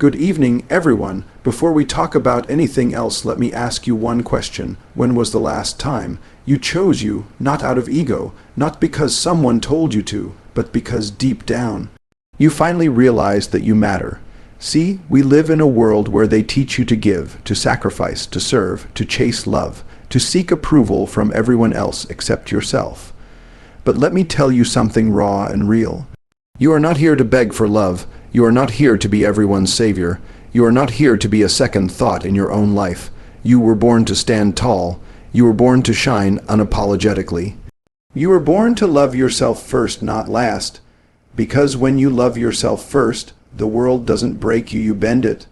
Good evening, everyone. Before we talk about anything else, let me ask you one question. When was the last time you chose you, not out of ego, not because someone told you to, but because deep down, you finally realized that you matter? See, we live in a world where they teach you to give, to sacrifice, to serve, to chase love, to seek approval from everyone else except yourself. But let me tell you something raw and real. You are not here to beg for love. You are not here to be everyone's savior. You are not here to be a second thought in your own life. You were born to stand tall. You were born to shine unapologetically. You were born to love yourself first, not last. Because when you love yourself first, the world doesn't break you, you bend it.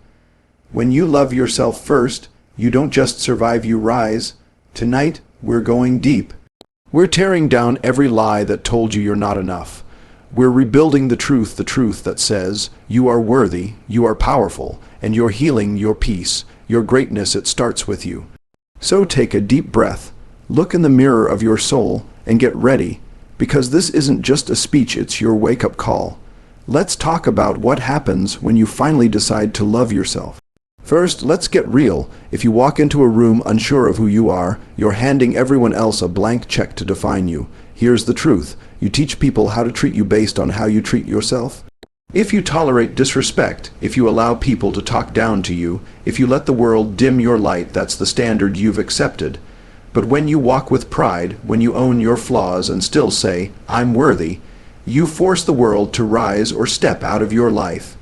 When you love yourself first, you don't just survive, you rise. Tonight, we're going deep. We're tearing down every lie that told you you're not enough. We're rebuilding the truth that says you are worthy, you are powerful, and you're healing your peace, your greatness. It starts with you. So take a deep breath, look in the mirror of your soul, and get ready, because this isn't just a speech, it's your wake-up call. Let's talk about what happens when you finally decide to love yourself. First, let's get real. If you walk into a room unsure of who you are, you're handing everyone else a blank check to define you. Here's the truth. You teach people how to treat you based on how you treat yourself. If you tolerate disrespect, if you allow people to talk down to you, if you let the world dim your light, that's the standard you've accepted. But when you walk with pride, when you own your flaws and still say, "I'm worthy," you force the world to rise or step out of your life.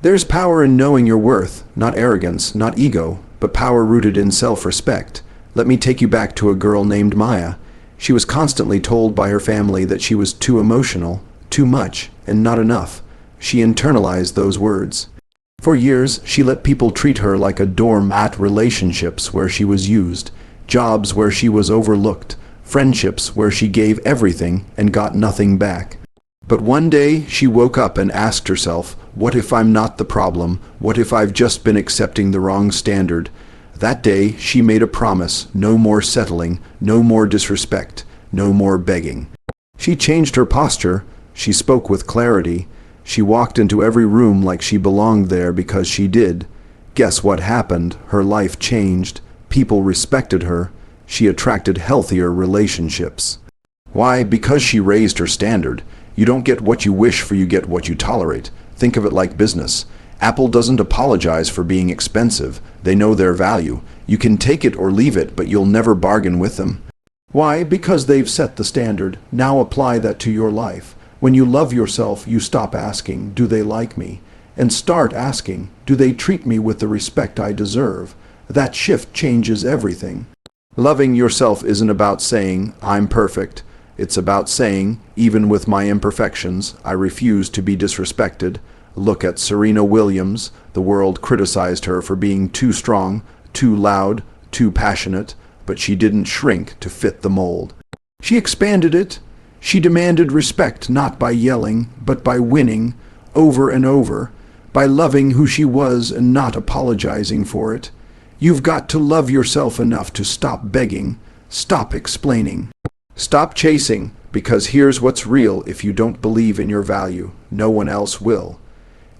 There's power in knowing your worth, not arrogance, not ego, but power rooted in self-respect. Let me take you back to a girl named Maya. She was constantly told by her family that she was too emotional, too much, and not enough. She internalized those words. For years, she let people treat her like a doormat, relationships where she was used, jobs where she was overlooked, friendships where she gave everything and got nothing back. But one day, she woke up and asked herself, what if I'm not the problem? What if I've just been accepting the wrong standard? That day, she made a promise: no more settling, no more disrespect, no more begging. She changed her posture. She spoke with clarity. She walked into every room like she belonged there because she did. Guess what happened? Her life changed. People respected her. She attracted healthier relationships. Why? Because she raised her standard. You don't get what you wish for, you get what you tolerate. Think of it like business. Apple doesn't apologize for being expensive. They know their value. You can take it or leave it, but you'll never bargain with them. Why? Because they've set the standard. Now apply that to your life. When you love yourself, you stop asking, do they like me? And start asking, do they treat me with the respect I deserve? That shift changes everything. Loving yourself isn't about saying, I'm perfect. It's about saying, even with my imperfections, I refuse to be disrespected. Look at Serena Williams. The world criticized her for being too strong, too loud, too passionate, but she didn't shrink to fit the mold. She expanded it. She demanded respect not by yelling, but by winning, over and over, by loving who she was and not apologizing for it. You've got to love yourself enough to stop begging, stop explaining, stop chasing, because here's what's real: if you don't believe in your value, no one else will.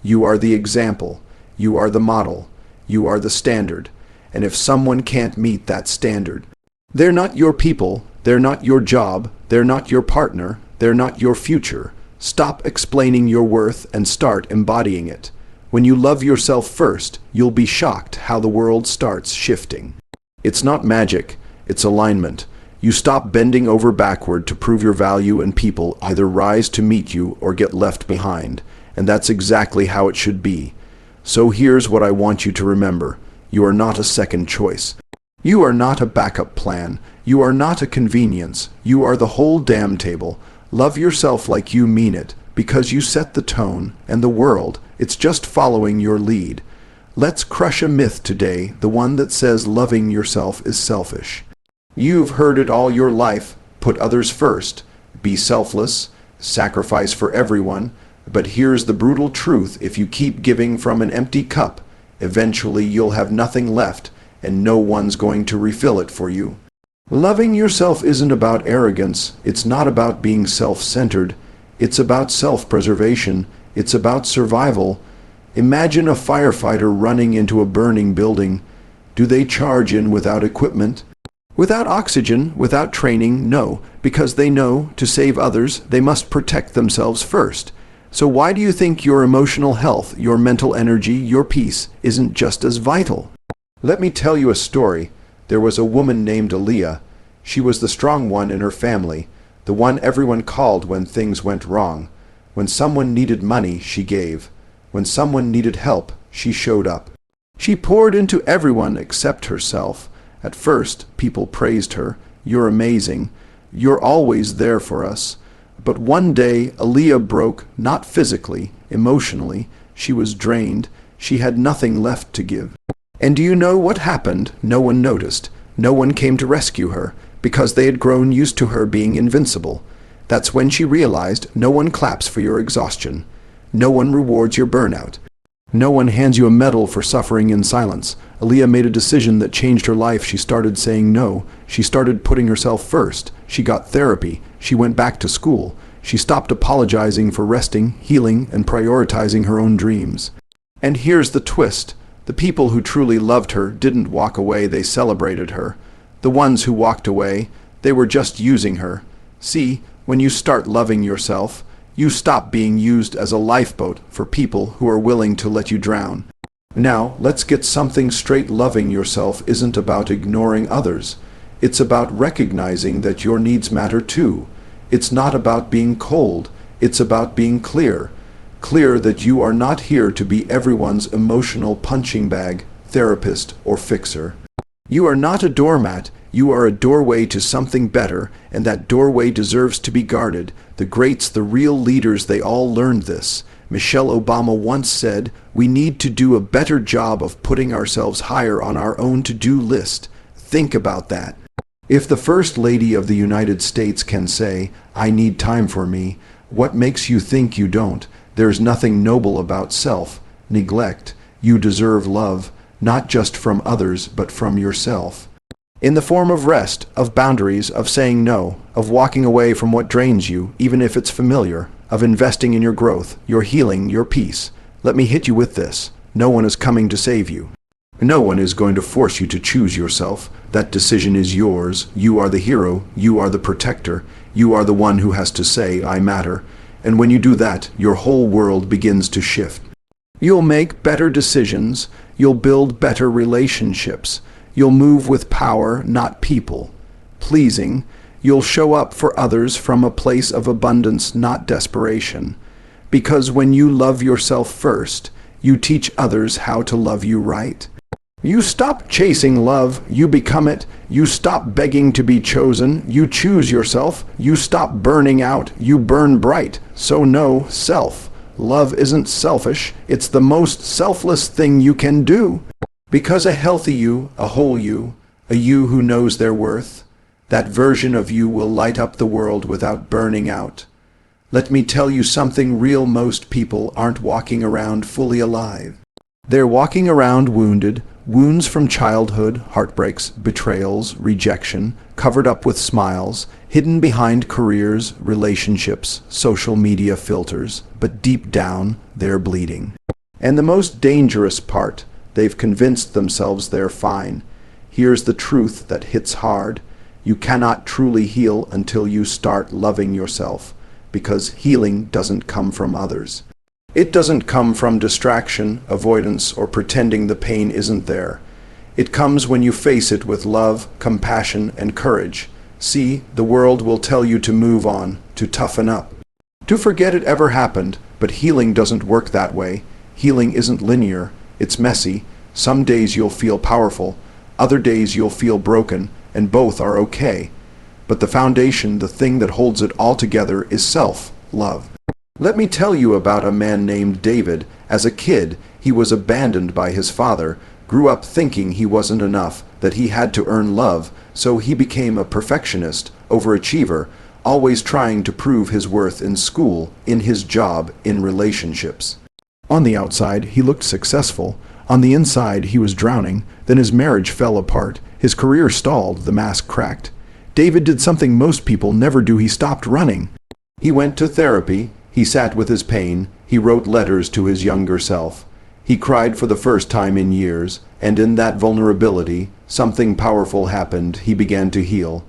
You are the example, you are the model, you are the standard, and if someone can't meet that standard, they're not your people, they're not your job, they're not your partner, they're not your future. Stop explaining your worth and start embodying it. When you love yourself first, you'll be shocked how the world starts shifting. It's not magic, it's alignment. You stop bending over backward to prove your value, and people either rise to meet you or get left behind. And that's exactly how it should be. So here's what I want you to remember. You are not a second choice. You are not a backup plan. You are not a convenience. You are the whole damn table. Love yourself like you mean it, because you set the tone, and the world, it's just following your lead. Let's crush a myth today, the one that says loving yourself is selfish. You've heard it all your life. Put others first. Be selfless. Sacrifice for everyone. But here's the brutal truth: if you keep giving from an empty cup, eventually you'll have nothing left, and no one's going to refill it for you. Loving yourself isn't about arrogance. It's not about being self-centered. It's about self-preservation. It's about survival. Imagine a firefighter running into a burning building. Do they charge in without equipment? Without oxygen, without training? No, because they know to save others, they must protect themselves first. So why do you think your emotional health, your mental energy, your peace isn't just as vital? Let me tell you a story. There was a woman named Aaliyah. She was the strong one in her family, the one everyone called when things went wrong. When someone needed money, she gave. When someone needed help, she showed up. She poured into everyone except herself. At first, people praised her. You're amazing. You're always there for us. But one day, Aaliyah broke, not physically, emotionally. She was drained. She had nothing left to give. And do you know what happened? No one noticed. No one came to rescue her, because they had grown used to her being invincible. That's when she realized no one claps for your exhaustion. No one rewards your burnout. No one hands you a medal for suffering in silence. Aaliyah made a decision that changed her life. She started saying no. She started putting herself first. She got therapy. She went back to school. She stopped apologizing for resting, healing, and prioritizing her own dreams. And here's the twist. The people who truly loved her didn't walk away, they celebrated her. The ones who walked away, they were just using her. See, when you start loving yourself, you stop being used as a lifeboat for people who are willing to let you drown. Now, let's get something straight. Loving yourself isn't about ignoring others. It's about recognizing that your needs matter too. It's not about being cold. It's about being clear. Clear that you are not here to be everyone's emotional punching bag, therapist, or fixer. You are not a doormat. You are a doorway to something better, and that doorway deserves to be guarded. The greats, the real leaders, they all learned this. Michelle Obama once said, "We need to do a better job of putting ourselves higher on our own to-do list." Think about that. If the First Lady of the United States can say, "I need time for me," what makes you think you don't? There's nothing noble about self-neglect. You deserve love, not just from others, but from yourself. In the form of rest, of boundaries, of saying no, of walking away from what drains you, even if it's familiar, of investing in your growth, your healing, your peace. Let me hit you with this. No one is coming to save you. No one is going to force you to choose yourself. That decision is yours. You are the hero. You are the protector. You are the one who has to say, "I matter." And when you do that, your whole world begins to shift. You'll make better decisions. You'll build better relationships. You'll move with power, not people. Pleasing. You'll show up for others from a place of abundance, not desperation. Because when you love yourself first, you teach others how to love you right. You stop chasing love, you become it. You stop begging to be chosen, you choose yourself. You stop burning out, you burn bright. So know self. Love isn't selfish, it's the most selfless thing you can do. Because a healthy you, a whole you, a you who knows their worth, that version of you will light up the world without burning out. Let me tell you something real. Most people aren't walking around fully alive. They're walking around wounded, wounds from childhood, heartbreaks, betrayals, rejection, covered up with smiles, hidden behind careers, relationships, social media filters, but deep down, they're bleeding. And the most dangerous part, they've convinced themselves they're fine. Here's the truth that hits hard. You cannot truly heal until you start loving yourself, because healing doesn't come from others. It doesn't come from distraction, avoidance, or pretending the pain isn't there. It comes when you face it with love, compassion, and courage. See, the world will tell you to move on, to toughen up, to forget it ever happened, but healing doesn't work that way. Healing isn't linear. It's messy. Some days you'll feel powerful, other days you'll feel broken, and both are okay. But the foundation, the thing that holds it all together, is self-love. Let me tell you about a man named David. As a kid, he was abandoned by his father, grew up thinking he wasn't enough, that he had to earn love, so he became a perfectionist, overachiever, always trying to prove his worth in school, in his job, in relationships. On the outside, he looked successful. On the inside, he was drowning. Then his marriage fell apart. His career stalled. The mask cracked. David did something most people never do. He stopped running. He went to therapy. He sat with his pain. He wrote letters to his younger self. He cried for the first time in years, and in that vulnerability, something powerful happened. He began to heal.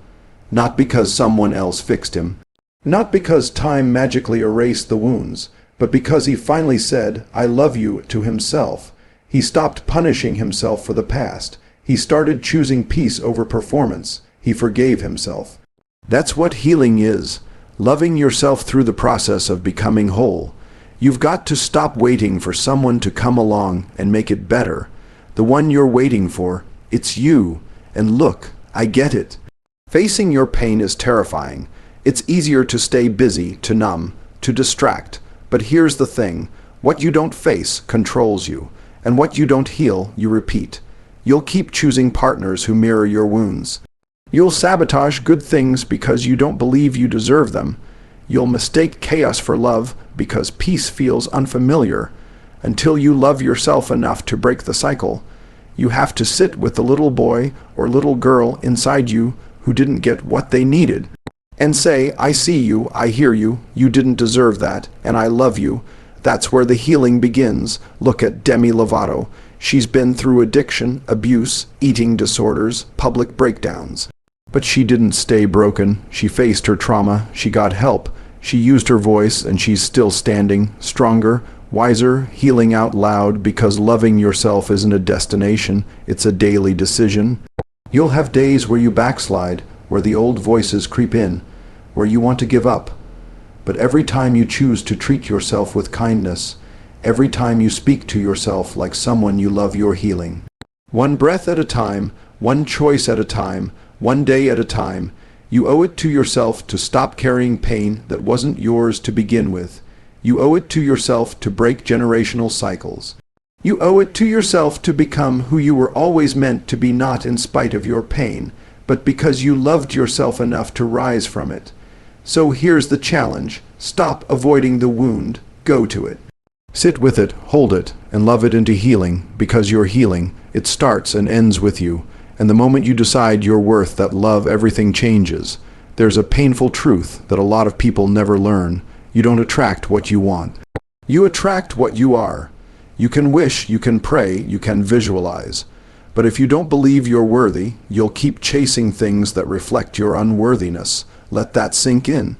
Not because someone else fixed him, not because time magically erased the wounds, but because he finally said, "I love you," to himself. He stopped punishing himself for the past. He started choosing peace over performance. He forgave himself. That's what healing is. Loving yourself through the process of becoming whole. You've got to stop waiting for someone to come along and make it better. The one you're waiting for, it's you. And look, I get it. Facing your pain is terrifying. It's easier to stay busy, to numb, to distract. But here's the thing. What you don't face controls you. And what you don't heal, you repeat. You'll keep choosing partners who mirror your wounds. You'll sabotage good things because you don't believe you deserve them. You'll mistake chaos for love because peace feels unfamiliar. Until you love yourself enough to break the cycle, you have to sit with the little boy or little girl inside you who didn't get what they needed and say, "I see you, I hear you, you didn't deserve that, and I love you." That's where the healing begins. Look at Demi Lovato. She's been through addiction, abuse, eating disorders, public breakdowns. But she didn't stay broken. She faced her trauma. She got help. She used her voice, and she's still standing, stronger, wiser, healing out loud, because loving yourself isn't a destination, it's a daily decision. You'll have days where you backslide, where the old voices creep in, where you want to give up. But every time you choose to treat yourself with kindness, every time you speak to yourself like someone you love, you're healing. One breath at a time, one choice at a time, one day at a time, you owe it to yourself to stop carrying pain that wasn't yours to begin with. You owe it to yourself to break generational cycles. You owe it to yourself to become who you were always meant to be, not in spite of your pain, but because you loved yourself enough to rise from it. So here's the challenge. Stop avoiding the wound. Go to it. Sit with it, hold it, and love it into healing, because your healing, it starts and ends with you. And the moment you decide your worth, that love, everything changes. There's a painful truth that a lot of people never learn. You don't attract what you want. You attract what you are. You can wish, you can pray, you can visualize. But if you don't believe you're worthy, you'll keep chasing things that reflect your unworthiness. Let that sink in.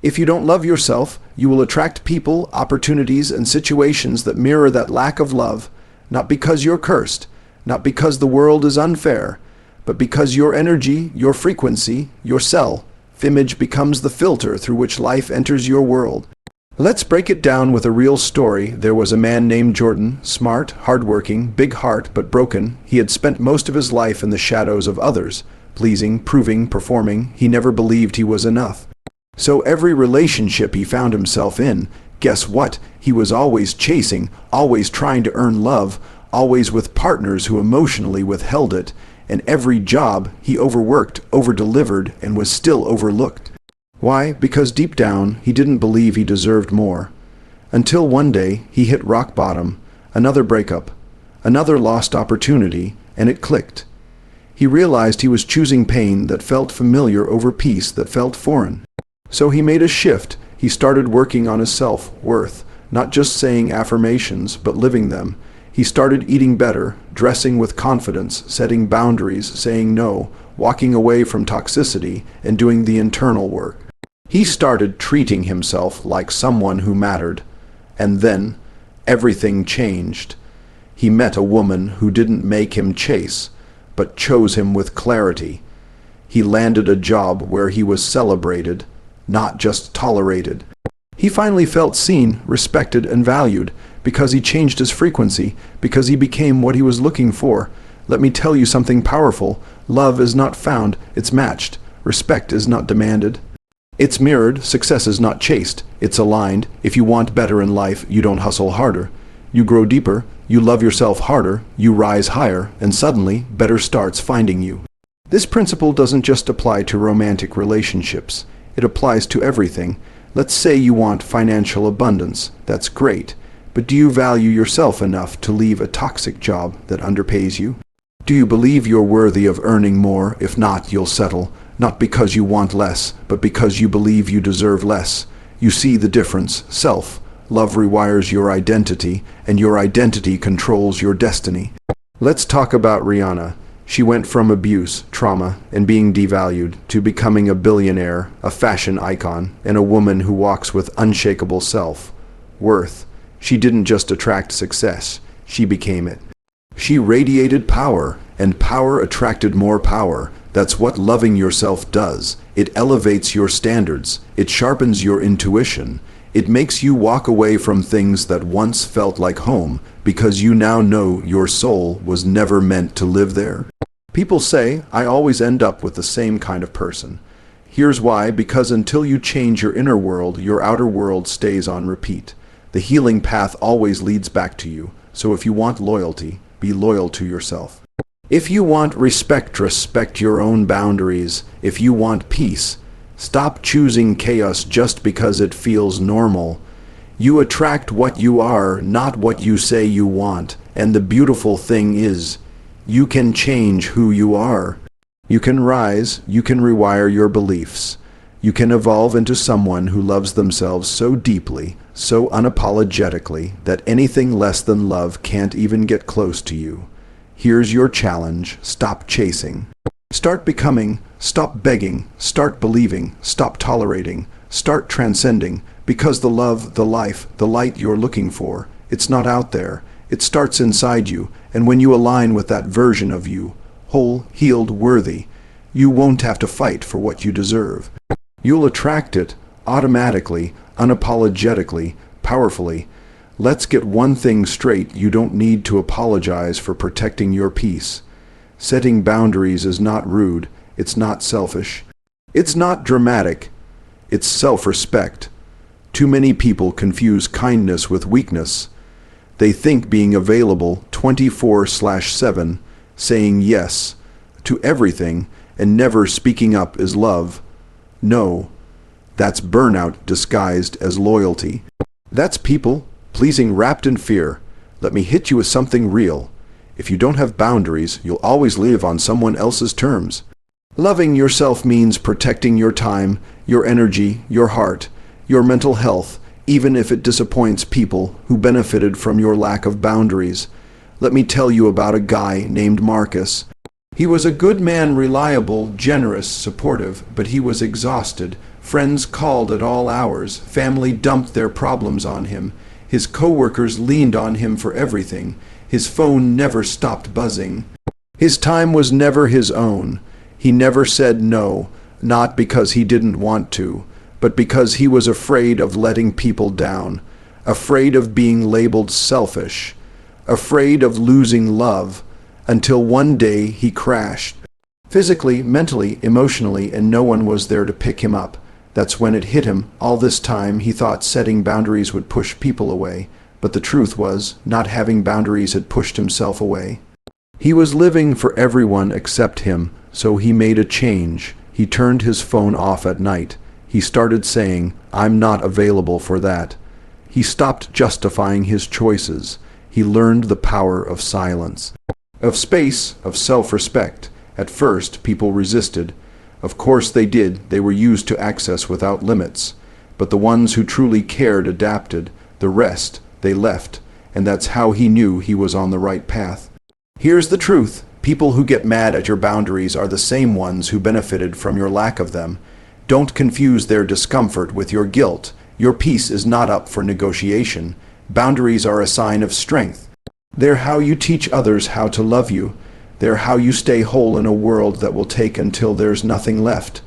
If you don't love yourself, you will attract people, opportunities, and situations that mirror that lack of love, not because you're cursed, not because the world is unfair, but because your energy, your frequency, your self-image becomes the filter through which life enters your world. Let's break it down with a real story. There was a man named Jordan, smart, hardworking, big heart, but broken. He had spent most of his life in the shadows of others, pleasing, proving, performing. He never believed he was enough. So every relationship he found himself in, guess what? He was always chasing, always trying to earn love, always with partners who emotionally withheld it. And every job, he overworked, overdelivered, and was still overlooked. Why? Because deep down, he didn't believe he deserved more. Until one day, he hit rock bottom, another breakup, another lost opportunity, and it clicked. He realized he was choosing pain that felt familiar over peace that felt foreign. So he made a shift. He started working on his self-worth, not just saying affirmations, but living them. He started eating better, dressing with confidence, setting boundaries, saying no, walking away from toxicity, and doing the internal work. He started treating himself like someone who mattered. And then, everything changed. He met a woman who didn't make him chase, but chose him with clarity. He landed a job where he was celebrated, not just tolerated. He finally felt seen, respected, and valued, because he changed his frequency, because he became what he was looking for. Let me tell you something powerful. Love is not found, it's matched. Respect is not demanded. It's mirrored. Success is not chased, it's aligned. If you want better in life, you don't hustle harder. You grow deeper, you love yourself harder, you rise higher, and suddenly, better starts finding you. This principle doesn't just apply to romantic relationships. It applies to everything. Let's say you want financial abundance. That's great. But do you value yourself enough to leave a toxic job that underpays you? Do you believe you're worthy of earning more? If not, you'll settle. Not because you want less, but because you believe you deserve less. You see the difference. Self, Love rewires your identity, and your identity controls your destiny. Let's talk about Rihanna. She went from abuse, trauma, and being devalued to becoming a billionaire, a fashion icon, and a woman who walks with unshakable self-worth. She didn't just attract success, she became it. She radiated power, and power attracted more power. That's what loving yourself does. It elevates your standards. It sharpens your intuition. It makes you walk away from things that once felt like home because you now know your soul was never meant to live there. People say, I always end up with the same kind of person. Here's why: because until you change your inner world, your outer world stays on repeat. The healing path always leads back to you. So if you want loyalty, be loyal to yourself. If you want respect, respect your own boundaries. If you want peace, stop choosing chaos just because it feels normal. You attract what you are, not what you say you want. And the beautiful thing is, you can change who you are. You can rise, you can rewire your beliefs. You can evolve into someone who loves themselves so deeply, so unapologetically, that anything less than love can't even get close to you. Here's your challenge: stop chasing. Start becoming, stop begging, start believing, stop tolerating, start transcending, because the love, the life, the light you're looking for, it's not out there. It starts inside you, and when you align with that version of you, whole, healed, worthy, you won't have to fight for what you deserve. You'll attract it automatically, unapologetically, powerfully. Let's get one thing straight: you don't need to apologize for protecting your peace. Setting boundaries is not rude, it's not selfish, it's not dramatic, it's self-respect. Too many people confuse kindness with weakness. They think being available 24/7, saying yes to everything, and never speaking up is love. No, that's burnout disguised as loyalty. That's people pleasing wrapped in fear. Let me hit you with something real. If you don't have boundaries, you'll always live on someone else's terms. Loving yourself means protecting your time, your energy, your heart, your mental health, even if it disappoints people who benefited from your lack of boundaries. Let me tell you about a guy named Marcus. He was a good man, reliable, generous, supportive, but he was exhausted. Friends called at all hours. Family dumped their problems on him. His coworkers leaned on him for everything. His phone never stopped buzzing. His time was never his own. He never said no, not because he didn't want to, but because he was afraid of letting people down, afraid of being labeled selfish, afraid of losing love, until one day he crashed. Physically, mentally, emotionally, and no one was there to pick him up. That's when it hit him. All this time he thought setting boundaries would push people away, but the truth was, not having boundaries had pushed himself away. He was living for everyone except him, so he made a change. He turned his phone off at night. He started saying, "I'm not available for that." He stopped justifying his choices. He learned the power of silence, of space, of self-respect. At first, people resisted. Of course they did. They were used to access without limits. But the ones who truly cared adapted. The rest, they left. And that's how he knew he was on the right path. Here's the truth. People who get mad at your boundaries are the same ones who benefited from your lack of them. Don't confuse their discomfort with your guilt. Your peace is not up for negotiation. Boundaries are a sign of strength. They're how you teach others how to love you. They're how you stay whole in a world that will take until there's nothing left.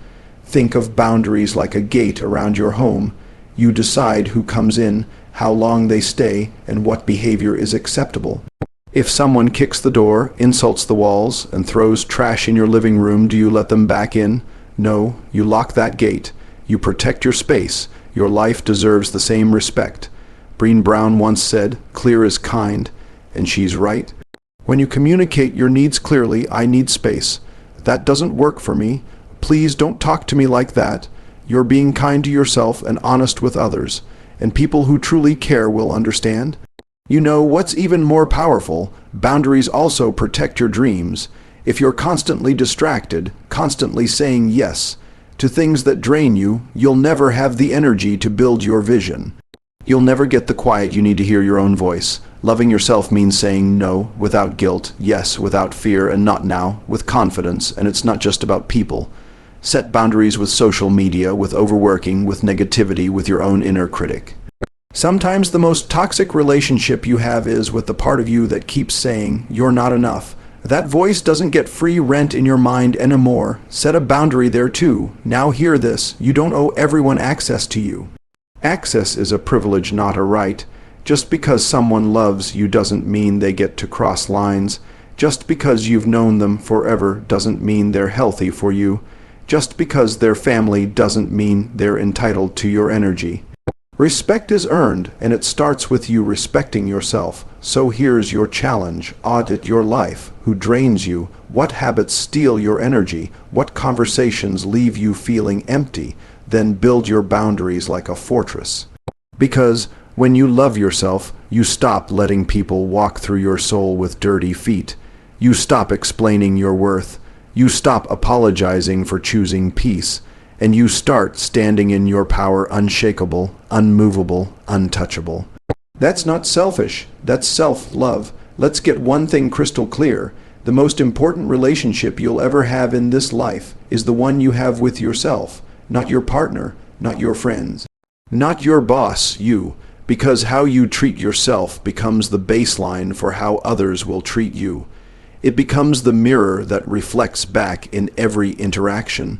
Think of boundaries like a gate around your home. You decide who comes in, how long they stay, and what behavior is acceptable. If someone kicks the door, insults the walls, and throws trash in your living room, do you let them back in? No, you lock that gate. You protect your space. Your life deserves the same respect. Brené Brown once said, "Clear is kind," and she's right. When you communicate your needs clearly, "I need space. That doesn't work for me. Please don't talk to me like that." You're being kind to yourself and honest with others, and people who truly care will understand. You know what's even more powerful? Boundaries also protect your dreams. If you're constantly distracted, constantly saying yes to things that drain you, you'll never have the energy to build your vision. You'll never get the quiet you need to hear your own voice. Loving yourself means saying no without guilt, yes without fear, and not now with confidence, and it's not just about people. Set boundaries with social media, with overworking, with negativity, with your own inner critic. Sometimes the most toxic relationship you have is with the part of you that keeps saying, "You're not enough." That voice doesn't get free rent in your mind anymore. Set a boundary there too. Now hear this. You don't owe everyone access to you. Access is a privilege, not a right. Just because someone loves you doesn't mean they get to cross lines. Just because you've known them forever doesn't mean they're healthy for you. Just because they're family doesn't mean they're entitled to your energy. Respect is earned, and it starts with you respecting yourself. So here's your challenge. Audit your life. Who drains you? What habits steal your energy? What conversations leave you feeling empty? Then build your boundaries like a fortress. Because when you love yourself, you stop letting people walk through your soul with dirty feet. You stop explaining your worth. You stop apologizing for choosing peace. And you start standing in your power, unshakable, unmovable, untouchable. That's not selfish. That's self-love. Let's get one thing crystal clear. The most important relationship you'll ever have in this life is the one you have with yourself, not your partner, not your friends, not your boss, you. Because how you treat yourself becomes the baseline for how others will treat you. It becomes the mirror that reflects back in every interaction.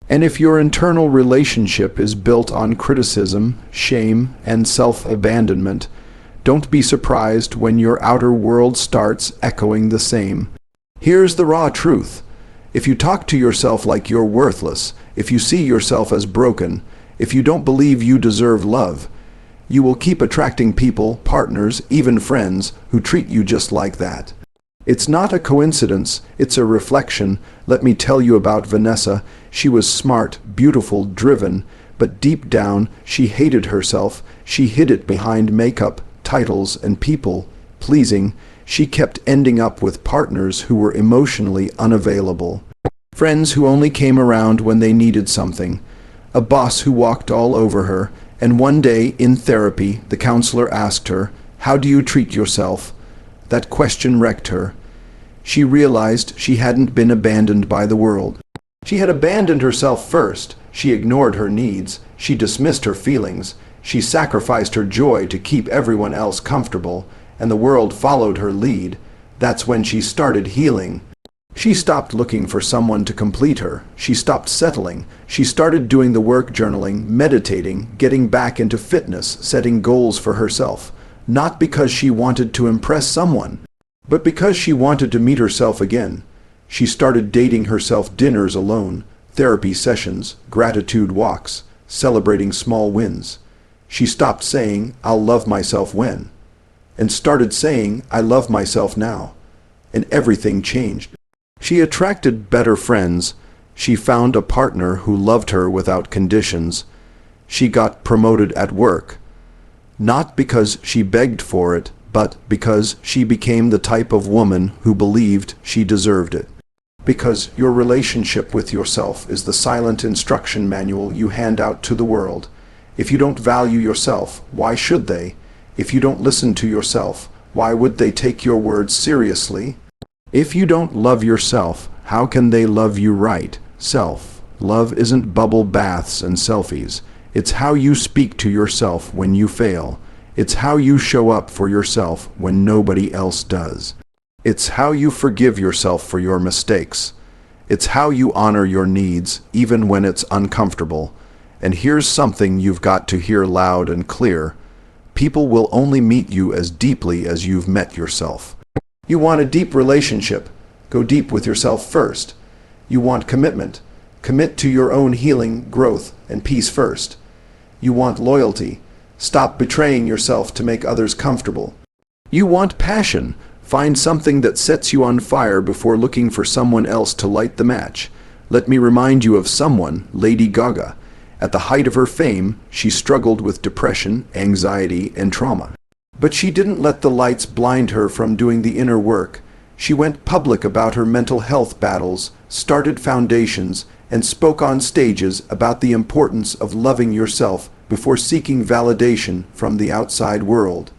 And if your internal relationship is built on criticism, shame, and self-abandonment, don't be surprised when your outer world starts echoing the same. Here's the raw truth. If you talk to yourself like you're worthless, if you see yourself as broken, if you don't believe you deserve love, you will keep attracting people, partners, even friends who treat you just like that. It's not a coincidence, it's a reflection. Let me tell you about Vanessa. She was smart, beautiful, driven, but deep down she hated herself. She hid it behind makeup, titles, and people pleasing. She kept ending up with partners who were emotionally unavailable. Friends who only came around when they needed something. A boss who walked all over her. And one day, in therapy, the counselor asked her, "How do you treat yourself?" That question wrecked her. She realized she hadn't been abandoned by the world. She had abandoned herself first. She ignored her needs. She dismissed her feelings. She sacrificed her joy to keep everyone else comfortable, and the world followed her lead. That's when she started healing. She stopped looking for someone to complete her. She stopped settling. She started doing the work, journaling, meditating, getting back into fitness, setting goals for herself. Not because she wanted to impress someone, but because she wanted to meet herself again. She started dating herself dinners alone, therapy sessions, gratitude walks, celebrating small wins. She stopped saying, "I'll love myself when," and started saying, "I love myself now." And everything changed. She attracted better friends. She found a partner who loved her without conditions. She got promoted at work. Not because she begged for it, but because she became the type of woman who believed she deserved it. Because your relationship with yourself is the silent instruction manual you hand out to the world. If you don't value yourself, why should they? If you don't listen to yourself, why would they take your words seriously? If you don't love yourself, how can they love you right? Self-love isn't bubble baths and selfies. It's how you speak to yourself when you fail. It's how you show up for yourself when nobody else does. It's how you forgive yourself for your mistakes. It's how you honor your needs, even when it's uncomfortable. And here's something you've got to hear loud and clear. People will only meet you as deeply as you've met yourself. You want a deep relationship? Go deep with yourself first. You want commitment? Commit to your own healing, growth, and peace first. You want loyalty? Stop betraying yourself to make others comfortable. You want passion? Find something that sets you on fire before looking for someone else to light the match. Let me remind you of someone, Lady Gaga. At the height of her fame, she struggled with depression, anxiety, and trauma. But she didn't let the lights blind her from doing the inner work. She went public about her mental health battles, started foundations, and spoke on stages about the importance of loving yourself before seeking validation from the outside world.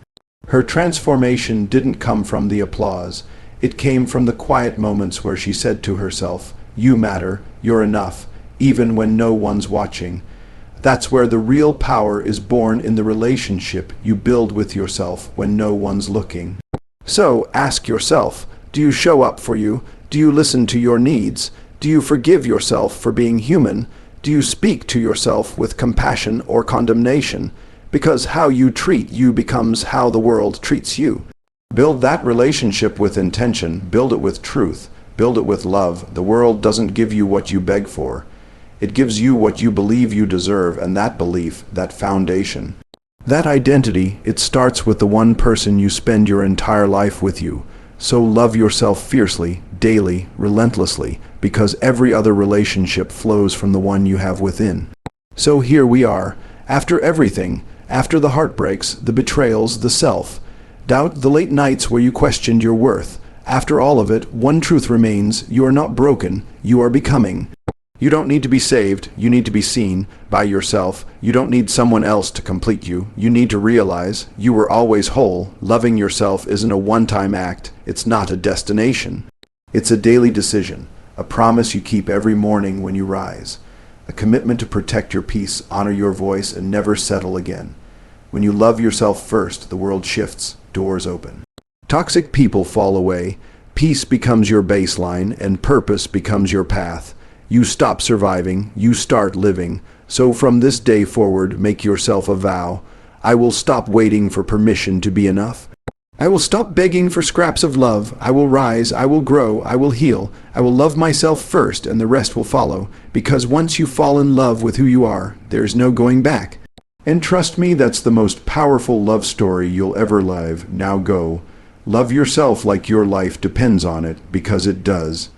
Her transformation didn't come from the applause. It came from the quiet moments where she said to herself, "You matter, you're enough, even when no one's watching." That's where the real power is born, in the relationship you build with yourself when no one's looking. So ask yourself, do you show up for you? Do you listen to your needs? Do you forgive yourself for being human? Do you speak to yourself with compassion or condemnation? Because how you treat you becomes how the world treats you. Build that relationship with intention, build it with truth, build it with love. The world doesn't give you what you beg for. It gives you what you believe you deserve, and that belief, that foundation, that identity, it starts with the one person you spend your entire life with you. So love yourself fiercely, daily, relentlessly, because every other relationship flows from the one you have within. So here we are, after everything, after the heartbreaks, the betrayals, the self-doubt, the late nights where you questioned your worth. After all of it, one truth remains: you are not broken, you are becoming. You don't need to be saved, you need to be seen by yourself. You don't need someone else to complete you. You need to realize you were always whole. Loving yourself isn't a one-time act. It's not a destination. It's a daily decision, a promise you keep every morning when you rise, a commitment to protect your peace, honor your voice, and never settle again. When you love yourself first, the world shifts, doors open. Toxic people fall away, peace becomes your baseline, and purpose becomes your path. You stop surviving, you start living. So from this day forward, make yourself a vow. I will stop waiting for permission to be enough. I will stop begging for scraps of love. I will rise, I will grow, I will heal. I will love myself first, and the rest will follow. Because once you fall in love with who you are, there's no going back. And trust me, that's the most powerful love story you'll ever live. Now go. Love yourself like your life depends on it, because it does.